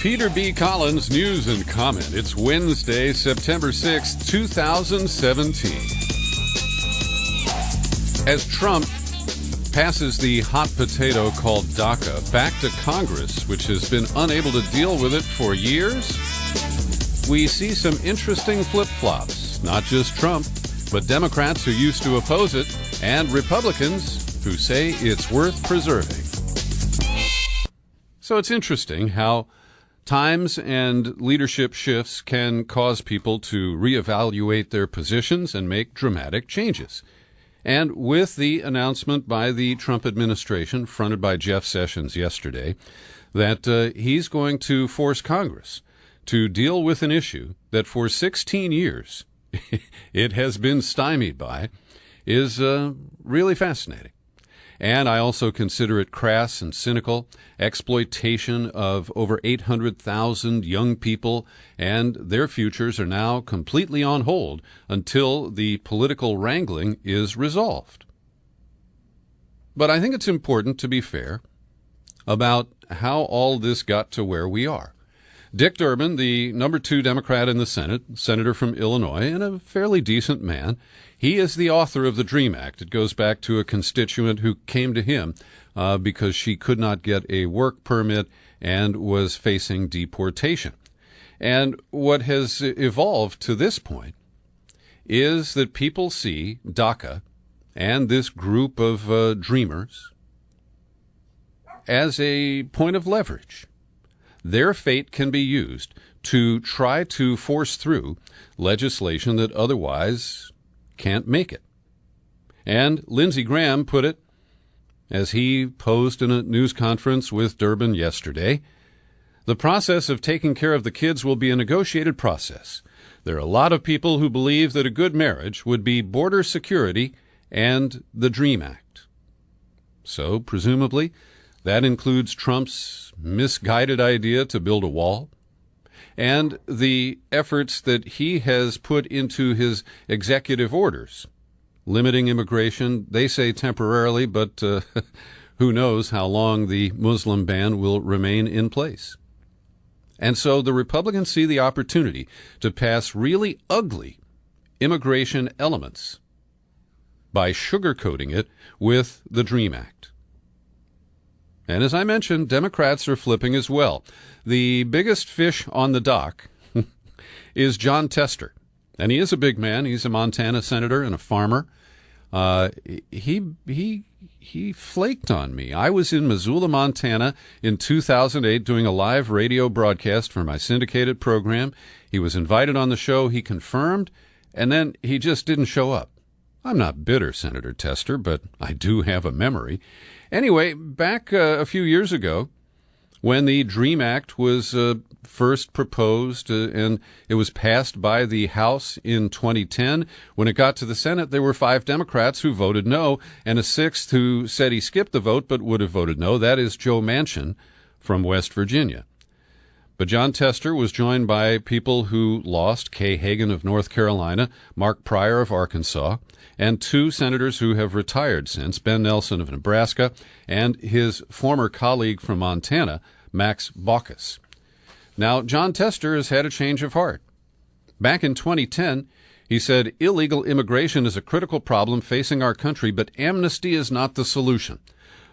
Peter B. Collins, News and Comment. It's Wednesday, September 6, 2017. As Trump passes the hot potato called DACA back to Congress, which has been unable to deal with it for years, we see some interesting flip-flops. Not just Trump, but Democrats who used to oppose it, and Republicans who say it's worth preserving. So it's interesting how times and leadership shifts can cause people to reevaluate their positions and make dramatic changes. And with the announcement by the Trump administration, fronted by Jeff Sessions yesterday, that he's going to force Congress to deal with an issue that for 16 years it has been stymied by, is really fascinating. And I also consider it crass and cynical exploitation of over 800,000 young people, and their futures are now completely on hold until the political wrangling is resolved. But I think it's important to be fair about how all this got to where we are. Dick Durbin, the number 2 Democrat in the Senate, senator from Illinois, and a fairly decent man, he is the author of the DREAM Act. It goes back to a constituent who came to him because she could not get a work permit and was facing deportation. And what has evolved to this point is that people see DACA and this group of dreamers as a point of leverage. Their fate can be used to try to force through legislation that otherwise can't make it. And Lindsey Graham put it, as he posed in a news conference with Durbin yesterday, the process of taking care of the kids will be a negotiated process. There are a lot of people who believe that a good marriage would be border security and the DREAM Act. So, presumably, that includes Trump's misguided idea to build a wall and the efforts that he has put into his executive orders, limiting immigration, they say temporarily, but who knows how long the Muslim ban will remain in place. And so the Republicans see the opportunity to pass really ugly immigration elements by sugarcoating it with the DREAM Act. And as I mentioned, Democrats are flipping as well. The biggest fish on the dock is Jon Tester. And he is a big man. He's a Montana senator and a farmer. He flaked on me. I was in Missoula, Montana in 2008 doing a live radio broadcast for my syndicated program. He was invited on the show. He confirmed, and then he just didn't show up. I'm not bitter, Senator Tester, but I do have a memory. Anyway, back a few years ago, when the DREAM Act was first proposed and it was passed by the House in 2010, when it got to the Senate, there were 5 Democrats who voted no, and a 6th who said he skipped the vote but would have voted no. That is Joe Manchin from West Virginia. But Jon Tester was joined by people who lost, Kay Hagan of North Carolina, Mark Pryor of Arkansas, and 2 senators who have retired since, Ben Nelson of Nebraska and his former colleague from Montana, Max Baucus. Now, Jon Tester has had a change of heart. Back in 2010, he said, illegal immigration is a critical problem facing our country, but amnesty is not the solution.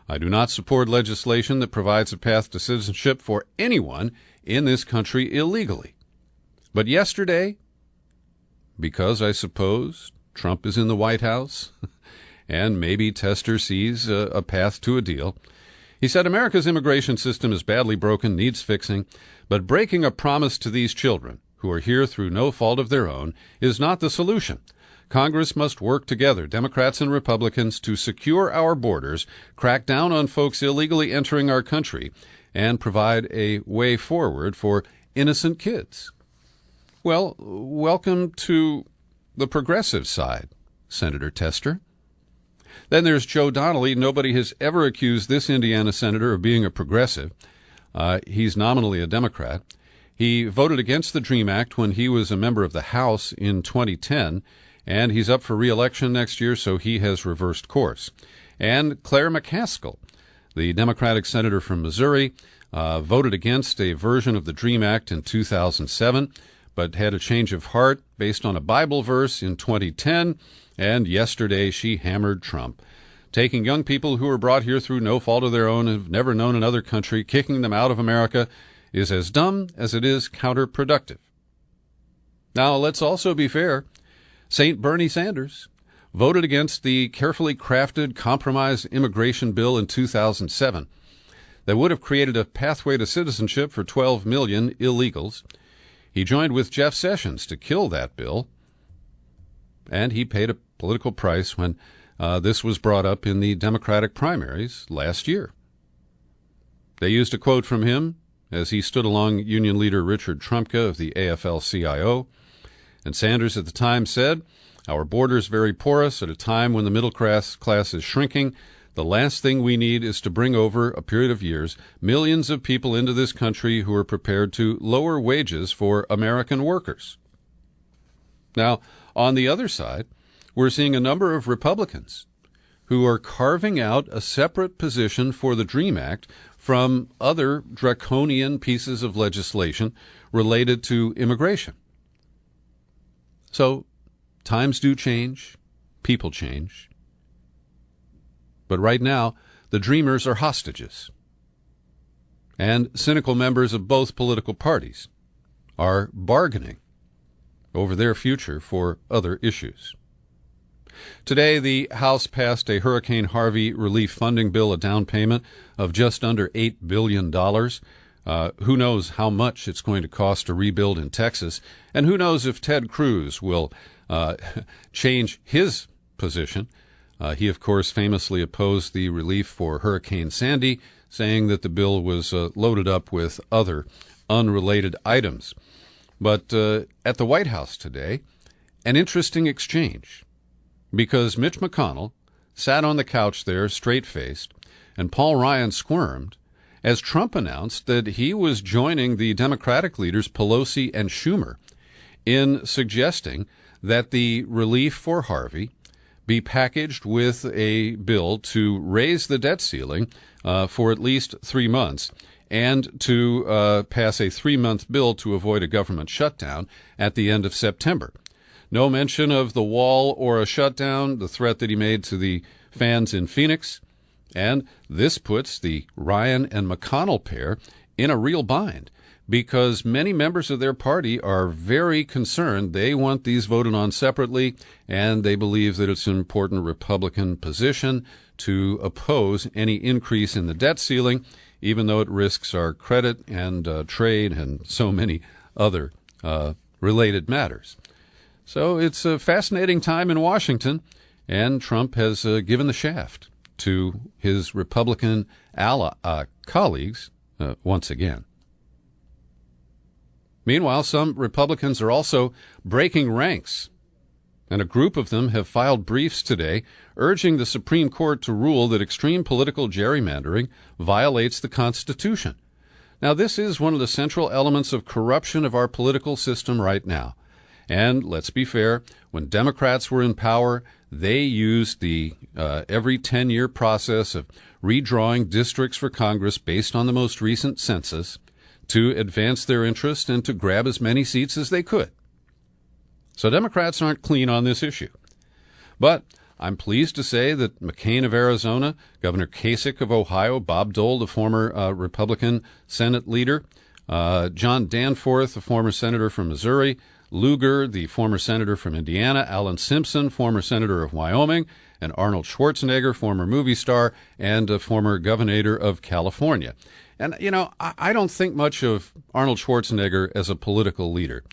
I do not support legislation that provides a path to citizenship for anyone in this country illegally. But yesterday, because I suppose Trump is in the White House and maybe Tester sees a path to a deal, he said America's immigration system is badly broken, needs fixing, but breaking a promise to these children, who are here through no fault of their own, is not the solution. Congress must work together, Democrats and Republicans, to secure our borders, crack down on folks illegally entering our country, and provide a way forward for innocent kids. Well, welcome to the progressive side, Senator Tester. Then there's Joe Donnelly. Nobody has ever accused this Indiana senator of being a progressive. He's nominally a Democrat. He voted against the DREAM Act when he was a member of the House in 2010, and he's up for re-election next year, so he has reversed course. And Claire McCaskill, the Democratic senator from Missouri, voted against a version of the DREAM Act in 2007, but had a change of heart based on a Bible verse in 2010, and yesterday she hammered Trump, taking young people who were brought here through no fault of their own and have never known another country, kicking them out of America, is as dumb as it is counterproductive. Now, let's also be fair. St. Bernie Sanders voted against the carefully crafted compromise immigration bill in 2007 that would have created a pathway to citizenship for 12 million illegals. He joined with Jeff Sessions to kill that bill, and he paid a political price when this was brought up in the Democratic primaries last year. They used a quote from him as he stood along Union leader Richard Trumka of the AFL-CIO, and Sanders at the time said, "Our border is very porous at a time when the middle class is shrinking. The last thing we need is to bring over a period of years millions of people into this country who are prepared to lower wages for American workers." Now, on the other side, we're seeing a number of Republicans who are carving out a separate position for the DREAM Act from other draconian pieces of legislation related to immigration. So, times do change, people change. But right now, the dreamers are hostages. And cynical members of both political parties are bargaining over their future for other issues. Today, the House passed a Hurricane Harvey relief funding bill, a down payment of just under $8 billion. Who knows how much it's going to cost to rebuild in Texas, and who knows if Ted Cruz will change his position. He, of course, famously opposed the relief for Hurricane Sandy, saying that the bill was loaded up with other unrelated items. But at the White House today, an interesting exchange, because Mitch McConnell sat on the couch there straight-faced, and Paul Ryan squirmed as Trump announced that he was joining the Democratic leaders Pelosi and Schumer in suggesting that the relief for Harvey be packaged with a bill to raise the debt ceiling for at least 3 months and to pass a 3-month bill to avoid a government shutdown at the end of September. No mention of the wall or a shutdown, the threat that he made to the fans in Phoenix. And this puts the Ryan and McConnell pair in a real bind because many members of their party are very concerned. They want these voted on separately, and they believe that it's an important Republican position to oppose any increase in the debt ceiling, even though it risks our credit and trade and so many other related matters. So it's a fascinating time in Washington, and Trump has given the shaft to his Republican colleagues once again. Meanwhile, some Republicans are also breaking ranks, and a group of them have filed briefs today urging the Supreme Court to rule that extreme political gerrymandering violates the Constitution. Now, this is one of the central elements of corruption of our political system right now. And let's be fair, when Democrats were in power, they used the every 10-year process of redrawing districts for Congress based on the most recent census to advance their interest and to grab as many seats as they could. So Democrats aren't clean on this issue. But I'm pleased to say that McCain of Arizona, Governor Kasich of Ohio, Bob Dole, the former Republican Senate leader, John Danforth, the former senator from Missouri, Lugar, the former senator from Indiana, Alan Simpson, former senator of Wyoming, and Arnold Schwarzenegger, former movie star and a former governor of California. And, you know, I don't think much of Arnold Schwarzenegger as a political leader.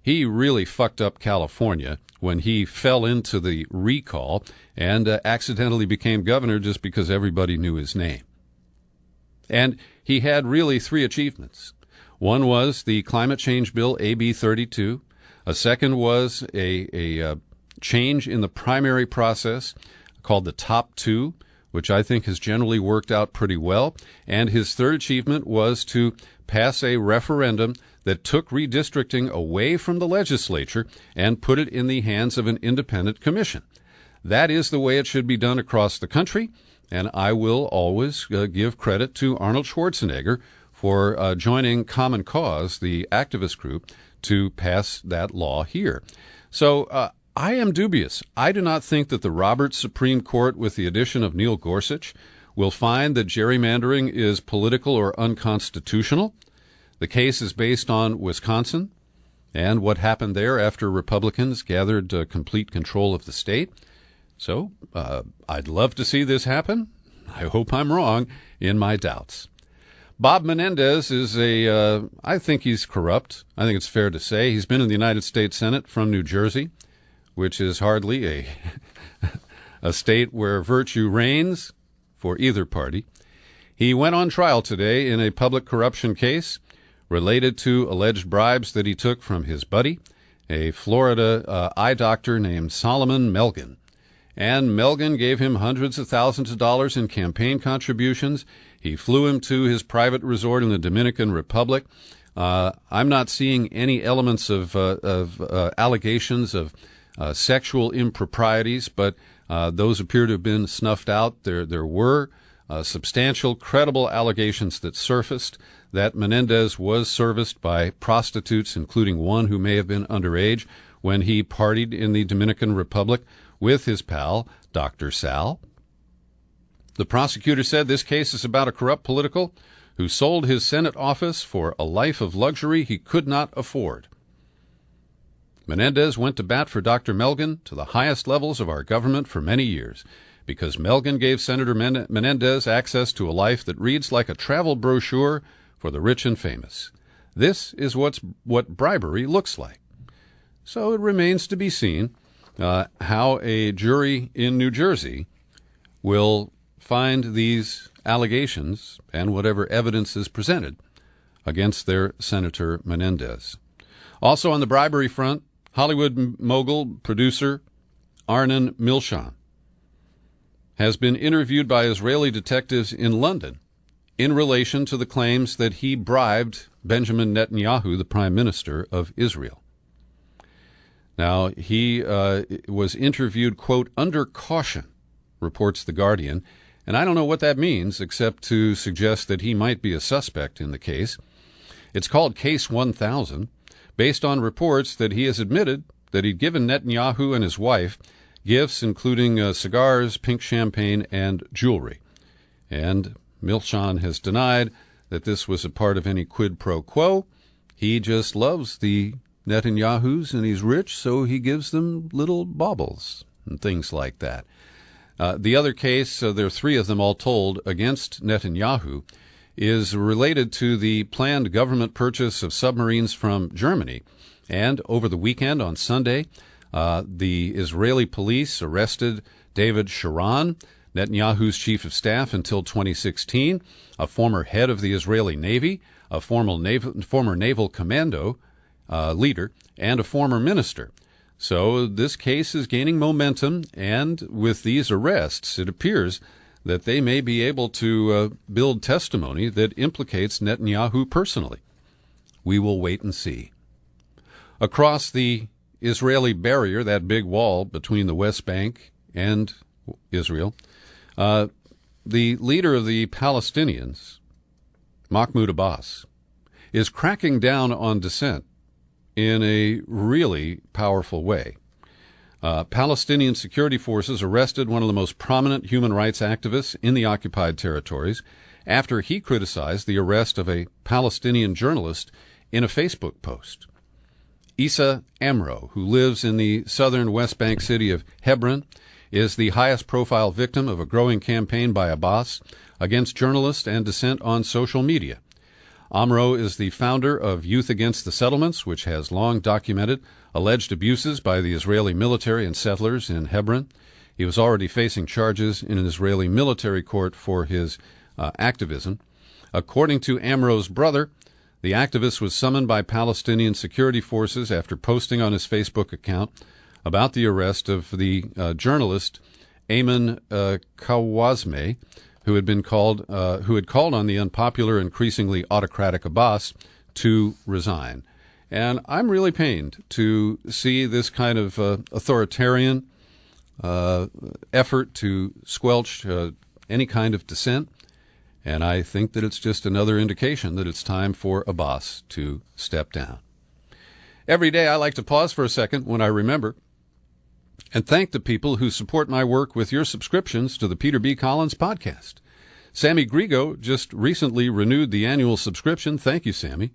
He really fucked up California when he fell into the recall and accidentally became governor just because everybody knew his name. And he had really 3 achievements. One was the climate change bill, AB 32. A second was a change in the primary process called the Top 2, which I think has generally worked out pretty well. And his third achievement was to pass a referendum that took redistricting away from the legislature and put it in the hands of an independent commission. That is the way it should be done across the country. And I will always give credit to Arnold Schwarzenegger for joining Common Cause, the activist group, to pass that law here. So I am dubious. I do not think that the Roberts Supreme Court, with the addition of Neil Gorsuch, will find that gerrymandering is political or unconstitutional. The case is based on Wisconsin and what happened there after Republicans gathered complete control of the state. So I'd love to see this happen. I hope I'm wrong in my doubts. Bob Menendez is I think he's corrupt. I think it's fair to say. He's been in the United States Senate from New Jersey, which is hardly a state where virtue reigns for either party. He went on trial today in a public corruption case related to alleged bribes that he took from his buddy, a Florida eye doctor named Solomon Melgen. And Melgen gave him hundreds of thousands of dollars in campaign contributions. He flew him to his private resort in the Dominican Republic. I'm not seeing any elements of allegations of sexual improprieties, but those appear to have been snuffed out. There were substantial, credible allegations that surfaced that Menendez was serviced by prostitutes, including one who may have been underage, when he partied in the Dominican Republic with his pal, Dr. Sal. The prosecutor said this case is about a corrupt political who sold his Senate office for a life of luxury he could not afford. Menendez went to bat for Dr. Melgen to the highest levels of our government for many years, because Melgen gave Senator Menendez access to a life that reads like a travel brochure for the rich and famous. This is what bribery looks like. So it remains to be seen how a jury in New Jersey will find these allegations and whatever evidence is presented against their Senator Menendez. Also on the bribery front, Hollywood mogul producer Arnon Milchan has been interviewed by Israeli detectives in London in relation to the claims that he bribed Benjamin Netanyahu, the Prime Minister of Israel. Now, he was interviewed, quote, under caution, reports The Guardian, and I don't know what that means except to suggest that he might be a suspect in the case. It's called Case 1000, based on reports that he has admitted that he'd given Netanyahu and his wife gifts including cigars, pink champagne, and jewelry. And Milchan has denied that this was a part of any quid pro quo. He just loves the Netanyahus, and he's rich, so he gives them little baubles and things like that. The other case, there are three of them all told, against Netanyahu, is related to the planned government purchase of submarines from Germany. And over the weekend, on Sunday, the Israeli police arrested David Sharon, Netanyahu's chief of staff until 2016, a former head of the Israeli Navy, a former naval commando leader, and a former minister. So this case is gaining momentum, and with these arrests, it appears that they may be able to build testimony that implicates Netanyahu personally. We will wait and see. Across the Israeli barrier, that big wall between the West Bank and Israel, the leader of the Palestinians, Mahmoud Abbas, is cracking down on dissent in a really powerful way. Palestinian security forces arrested one of the most prominent human rights activists in the occupied territories after he criticized the arrest of a Palestinian journalist in a Facebook post. Issa Amro, who lives in the southern West Bank city of Hebron, is the highest-profile victim of a growing campaign by Abbas against journalists and dissent on social media. Amro is the founder of Youth Against the Settlements, which has long documented alleged abuses by the Israeli military and settlers in Hebron. He was already facing charges in an Israeli military court for his activism. According to Amro's brother, the activist was summoned by Palestinian security forces after posting on his Facebook account about the arrest of the journalist Ayman Kawazme, who had called on the unpopular, increasingly autocratic Abbas to resign. And I'm really pained to see this kind of authoritarian effort to squelch any kind of dissent. And I think that it's just another indication that it's time for Abbas to step down. Every day I like to pause for a second when I remember and thank the people who support my work with your subscriptions to the Peter B. Collins podcast. Sammy Grigo just recently renewed the annual subscription. Thank you, Sammy.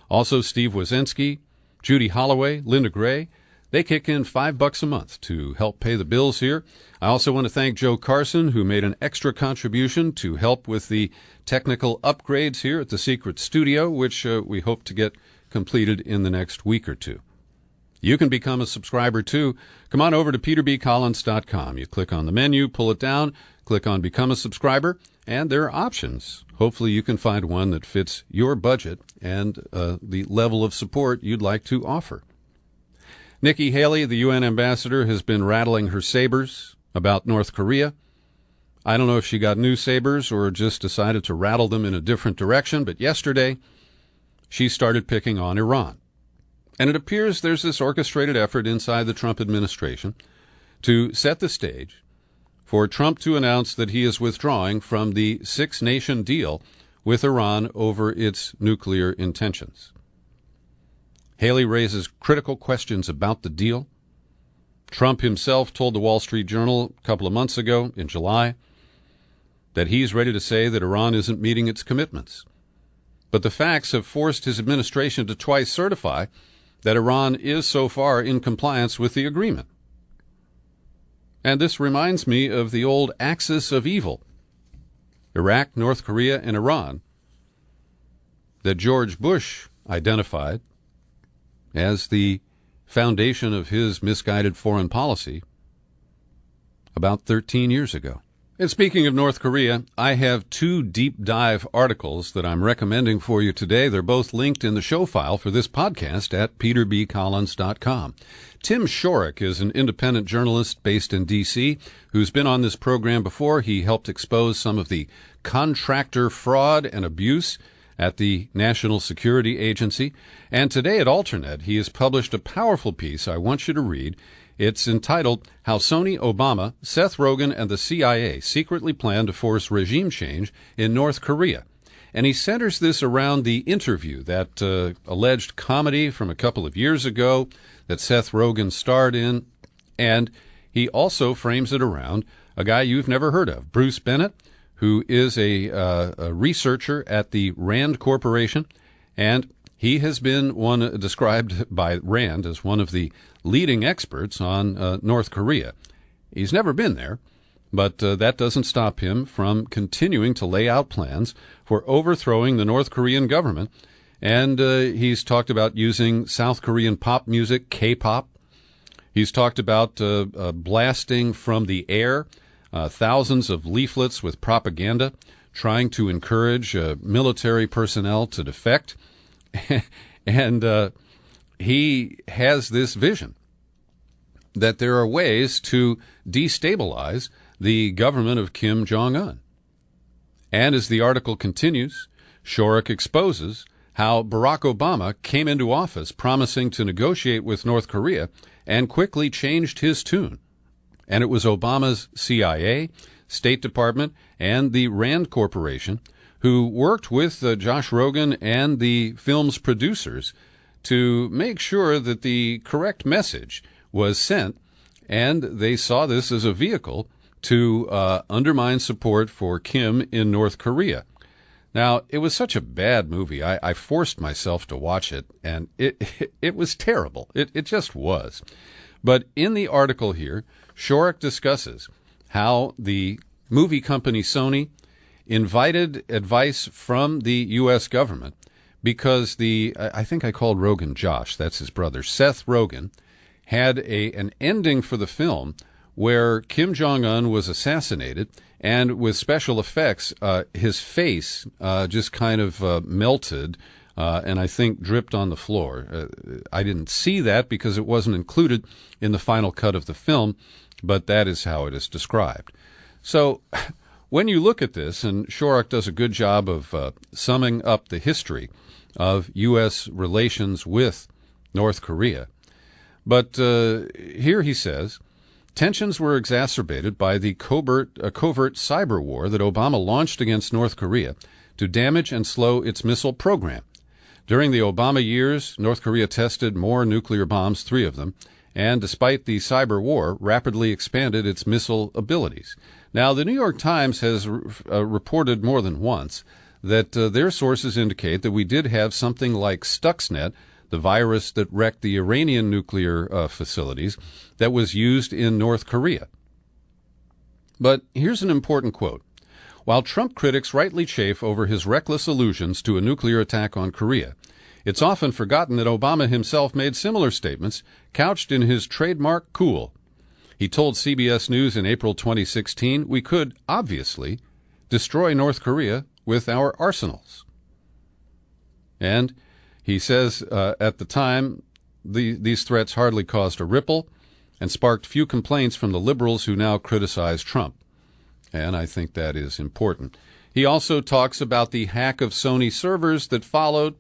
Also, Steve Wazinski, Judy Holloway, Linda Gray. They kick in $5 a month to help pay the bills here. I also want to thank Joe Carson, who made an extra contribution to help with the technical upgrades here at the Secret Studio, which we hope to get completed in the next week or two. You can become a subscriber, too. Come on over to peterbcollins.com. You click on the menu, pull it down, click on Become a Subscriber, and there are options. Hopefully you can find one that fits your budget and the level of support you'd like to offer. Nikki Haley, the UN ambassador, has been rattling her sabers about North Korea. I don't know if she got new sabers or just decided to rattle them in a different direction, but yesterday she started picking on Iran. And it appears there's this orchestrated effort inside the Trump administration to set the stage for Trump to announce that he is withdrawing from the six-nation deal with Iran over its nuclear intentions. Haley raises critical questions about the deal. Trump himself told the Wall Street Journal a couple of months ago, in July, that he's ready to say that Iran isn't meeting its commitments. But the facts have forced his administration to twice certify that Iran is so far in compliance with the agreement. And this reminds me of the old axis of evil, Iraq, North Korea, and Iran, that George Bush identified as the foundation of his misguided foreign policy about 13 years ago. And speaking of North Korea, I have two deep dive articles that I'm recommending for you today. They're both linked in the show file for this podcast at peterbcollins.com. Tim Shorrock is an independent journalist based in D.C. who's been on this program before. He helped expose some of the contractor fraud and abuse at the National Security Agency. And today at Alternet, he has published a powerful piece I want you to read. It's entitled, How Sony, Obama, Seth Rogen, and the CIA Secretly Plan to Force Regime Change in North Korea. And he centers this around the interview, that alleged comedy from a couple of years ago that Seth Rogen starred in. And he also frames it around a guy you've never heard of, Bruce Bennett, who is a researcher at the Rand Corporation. And he has been described by Rand as one of the leading experts on North Korea. He's never been there, but that doesn't stop him from continuing to lay out plans for overthrowing the North Korean government. And he's talked about using South Korean pop music, K-pop. He's talked about blasting from the air thousands of leaflets with propaganda, trying to encourage military personnel to defect. And he has this vision that there are ways to destabilize the government of Kim Jong-un. And as the article continues, Shorrock exposes how Barack Obama came into office promising to negotiate with North Korea and quickly changed his tune. And it was Obama's CIA, State Department, and the Rand Corporation who worked with Josh Rogan and the film's producers to make sure that the correct message was sent, and they saw this as a vehicle to undermine support for Kim in North Korea. Now, it was such a bad movie. I forced myself to watch it, and it was terrible. It just was. But in the article here, Shorrock discusses how the movie company Sony invited advice from the U.S. government because I think I called Rogan Josh, that's his brother, Seth Rogen, had an ending for the film where Kim Jong-un was assassinated, and with special effects, his face just kind of melted and I think dripped on the floor. I didn't see that because it wasn't included in the final cut of the film, but that is how it is described. So when you look at this, and Shorrock does a good job of summing up the history of U.S. relations with North Korea, but here he says, Tensions were exacerbated by the covert cyber war that Obama launched against North Korea to damage and slow its missile program. During the Obama years, North Korea tested more nuclear bombs, 3 of them, and despite the cyber war, rapidly expanded its missile abilities. Now, the New York Times has reported more than once that their sources indicate that we did have something like Stuxnet, the virus that wrecked the Iranian nuclear facilities, that was used in North Korea. But here's an important quote. While Trump critics rightly chafe over his reckless allusions to a nuclear attack on Korea, it's often forgotten that Obama himself made similar statements couched in his trademark cool. He told CBS News in April 2016 we could, obviously, destroy North Korea with our arsenals. And he says at the time these threats hardly caused a ripple and sparked few complaints from the liberals who now criticize Trump. And I think that is important. He also talks about the hack of Sony servers that followed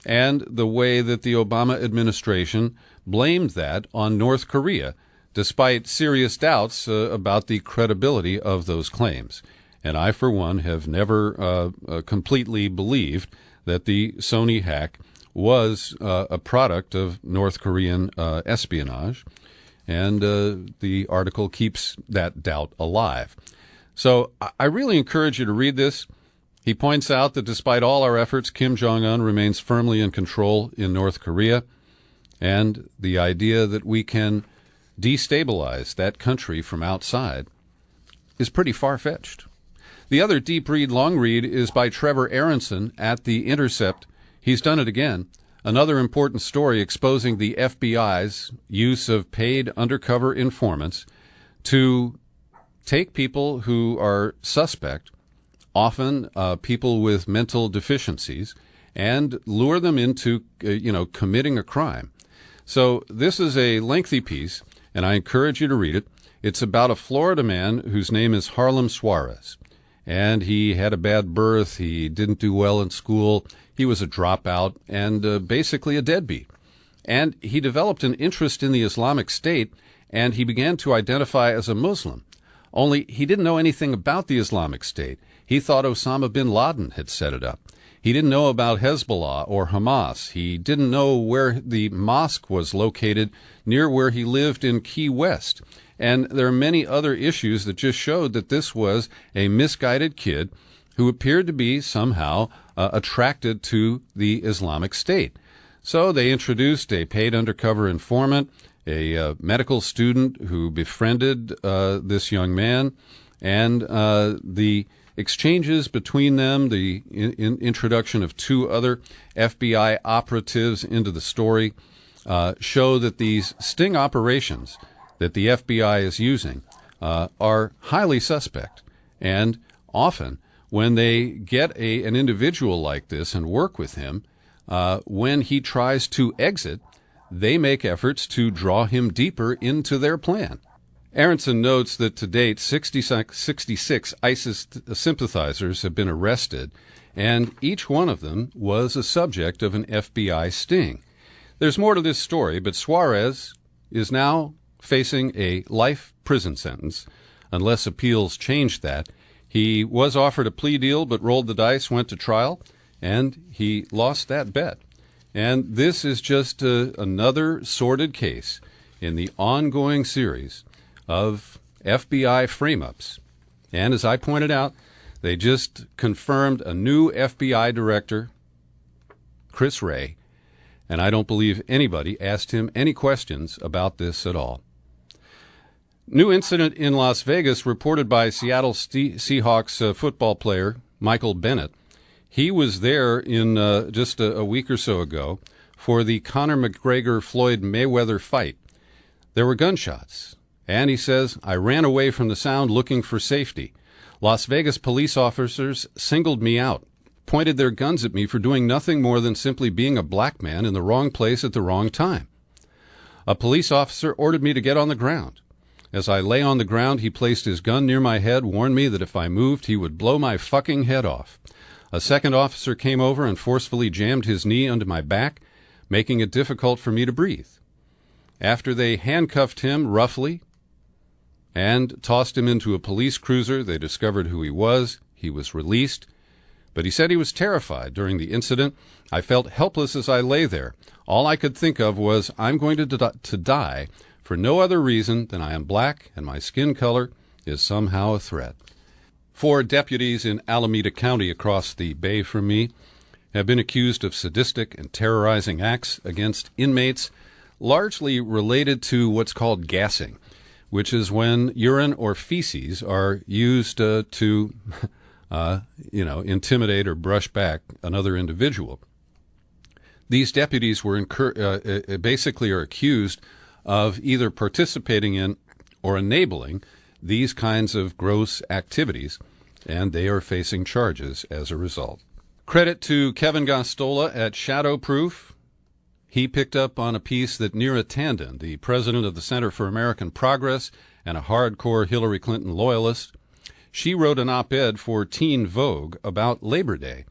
and the way that the Obama administration blamed that on North Korea, despite serious doubts about the credibility of those claims. And I, for one, have never completely believed that the Sony hack was a product of North Korean espionage, and the article keeps that doubt alive. So I really encourage you to read this. He points out that despite all our efforts, Kim Jong-un remains firmly in control in North Korea, and the idea that we can destabilize that country from outside is pretty far-fetched. The other deep read, long read is by Trevor Aronson at The Intercept. He's done it again. Another important story exposing the FBI's use of paid undercover informants to take people who are suspect, often people with mental deficiencies, and lure them into, committing a crime. So this is a lengthy piece, and I encourage you to read it. It's about a Florida man whose name is Harlem Suarez. And he had a bad birth. He didn't do well in school. He was a dropout and basically a deadbeat. And he developed an interest in the Islamic State, and he began to identify as a Muslim. Only he didn't know anything about the Islamic State. He thought Osama bin Laden had set it up. He didn't know about Hezbollah or Hamas. He didn't know where the mosque was located near where he lived in Key West. And there are many other issues that just showed that this was a misguided kid who appeared to be somehow attracted to the Islamic State. So they introduced a paid undercover informant, a medical student who befriended this young man, and the exchanges between them, the introduction of 2 other FBI operatives into the story, show that these sting operations that the FBI is using are highly suspect. And often, when they get an individual like this and work with him, when he tries to exit, they make efforts to draw him deeper into their plan. Aronson notes that to date, 66 ISIS sympathizers have been arrested, and each one of them was a subject of an FBI sting. There's more to this story, but Suarez is now facing a life prison sentence, unless appeals change that. He was offered a plea deal, but rolled the dice, went to trial, and he lost that bet. And this is just another sordid case in the ongoing series of FBI frame-ups. And as I pointed out, they just confirmed a new FBI director, Chris Wray, and I don't believe anybody asked him any questions about this at all. New incident in Las Vegas reported by Seattle Seahawks football player Michael Bennett. He was there in just a week or so ago for the Conor McGregor-Floyd Mayweather fight. There were gunshots, and he says, "I ran away from the sound looking for safety. Las Vegas police officers singled me out, pointed their guns at me for doing nothing more than simply being a black man in the wrong place at the wrong time. A police officer ordered me to get on the ground. As I lay on the ground, he placed his gun near my head, warned me that if I moved, he would blow my fucking head off. A second officer came over and forcefully jammed his knee under my back, making it difficult for me to breathe. After they handcuffed him roughly, and tossed him into a police cruiser. They discovered who he was. He was released. But he said he was terrified during the incident. I felt helpless as I lay there. All I could think of was, I'm going to die for no other reason than I am black and my skin color is somehow a threat. 4 deputies in Alameda County across the bay from me have been accused of sadistic and terrorizing acts against inmates, largely related to what's called gassing, which is when urine or feces are used to intimidate or brush back another individual. These deputies were basically are accused of either participating in or enabling these kinds of gross activities, and they are facing charges as a result. Credit to Kevin Gosztola at Shadowproof. He picked up on a piece that Neera Tanden, the president of the Center for American Progress and a hardcore Hillary Clinton loyalist, she wrote an op-ed for Teen Vogue about Labor Day,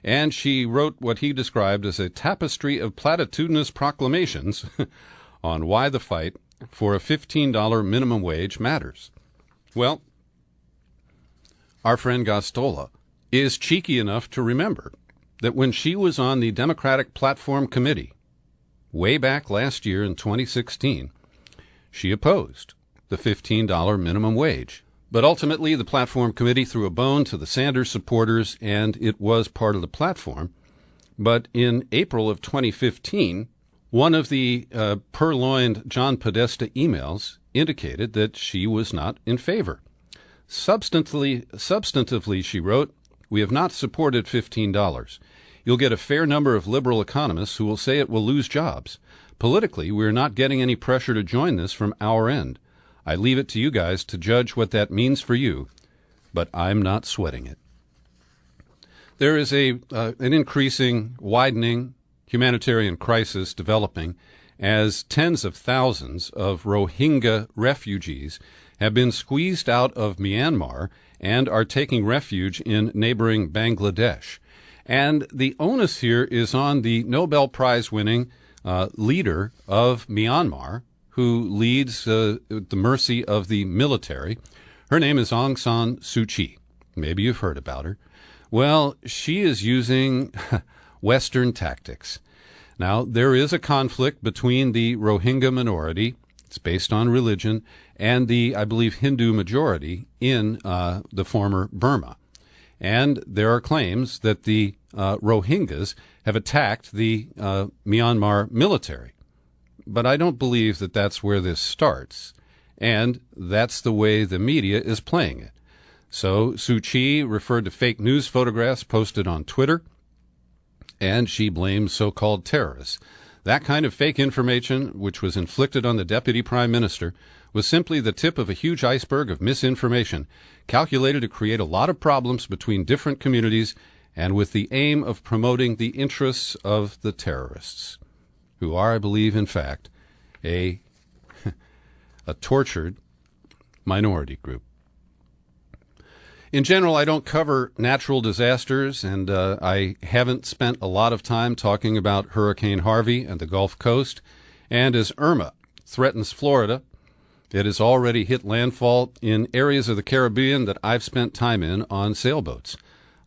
and she wrote what he described as a tapestry of platitudinous proclamations on why the fight for a $15 minimum wage matters. Well, our friend Gosztola is cheeky enough to remember that when she was on the Democratic Platform Committee way back last year in 2016, she opposed the $15 minimum wage. But ultimately, the Platform Committee threw a bone to the Sanders supporters, and it was part of the platform. But in April of 2015, one of the purloined John Podesta emails indicated that she was not in favor. Substantively, she wrote, "We have not supported $15. You'll get a fair number of liberal economists who will say it will lose jobs. Politically, we're not getting any pressure to join this from our end. I leave it to you guys to judge what that means for you, but I'm not sweating it." There is an increasing, widening humanitarian crisis developing as tens of thousands of Rohingya refugees have been squeezed out of Myanmar and are taking refuge in neighboring Bangladesh. And the onus here is on the Nobel Prize-winning leader of Myanmar, who leads at the mercy of the military. Her name is Aung San Suu Kyi. Maybe you've heard about her. Well, she is using Western tactics. Now, there is a conflict between the Rohingya minority, it's based on religion, and the, I believe, Hindu majority in the former Burma. And there are claims that the Rohingyas have attacked the Myanmar military. But I don't believe that that's where this starts, and that's the way the media is playing it. So Suu Kyi referred to fake news photographs posted on Twitter, and she blames so-called terrorists. That kind of fake information, which was inflicted on the deputy prime minister, was simply the tip of a huge iceberg of misinformation, calculated to create a lot of problems between different communities and with the aim of promoting the interests of the terrorists, who are, I believe, in fact, a tortured minority group. In general, I don't cover natural disasters, and I haven't spent a lot of time talking about Hurricane Harvey and the Gulf Coast. And as Irma threatens Florida, it has already hit landfall in areas of the Caribbean that I've spent time in on sailboats.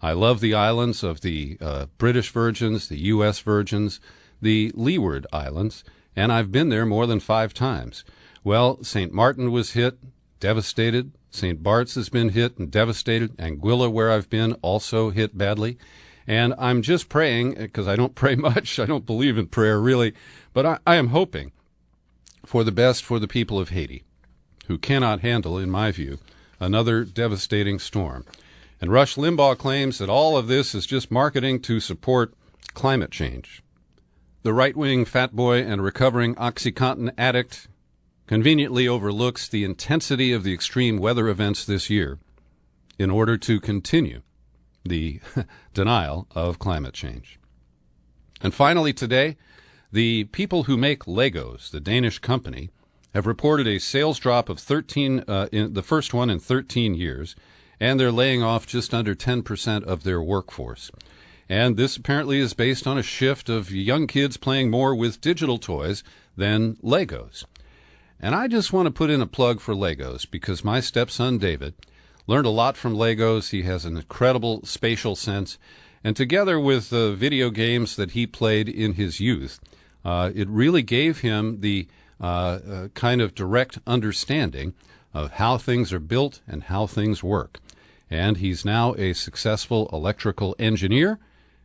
I love the islands of the British Virgins, the U.S. Virgins, the Leeward Islands, and I've been there more than 5 times. Well, St. Martin was hit, devastated. St. Bart's has been hit and devastated. Anguilla, where I've been, also hit badly. And I'm just praying, because I don't pray much. I don't believe in prayer, really. But I am hoping for the best for the people of Haiti, who cannot handle, in my view, another devastating storm. And Rush Limbaugh claims that all of this is just marketing to support climate change. The right-wing fat boy and recovering OxyContin addict conveniently overlooks the intensity of the extreme weather events this year in order to continue the denial of climate change. And finally today, the people who make Legos, the Danish company, have reported a sales drop of 13, in the first one in 13 years, and they're laying off just under 10% of their workforce. And this apparently is based on a shift of young kids playing more with digital toys than Legos. And I just want to put in a plug for Legos because my stepson David learned a lot from Legos. He has an incredible spatial sense. And together with the video games that he played in his youth, it really gave him the kind of direct understanding of how things are built and how things work. And he's now a successful electrical engineer,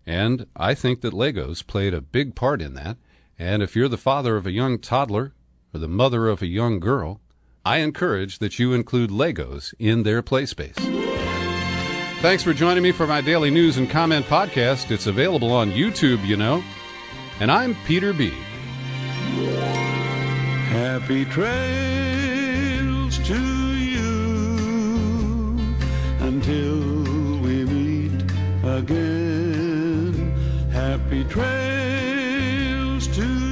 and I think that Legos played a big part in that. And if you're the father of a young toddler or the mother of a young girl, I encourage that you include Legos in their play space. Thanks for joining me for my daily news and comment podcast. It's available on YouTube, you know. And I'm Peter B. Happy trails to you until we meet again. Happy trails to you.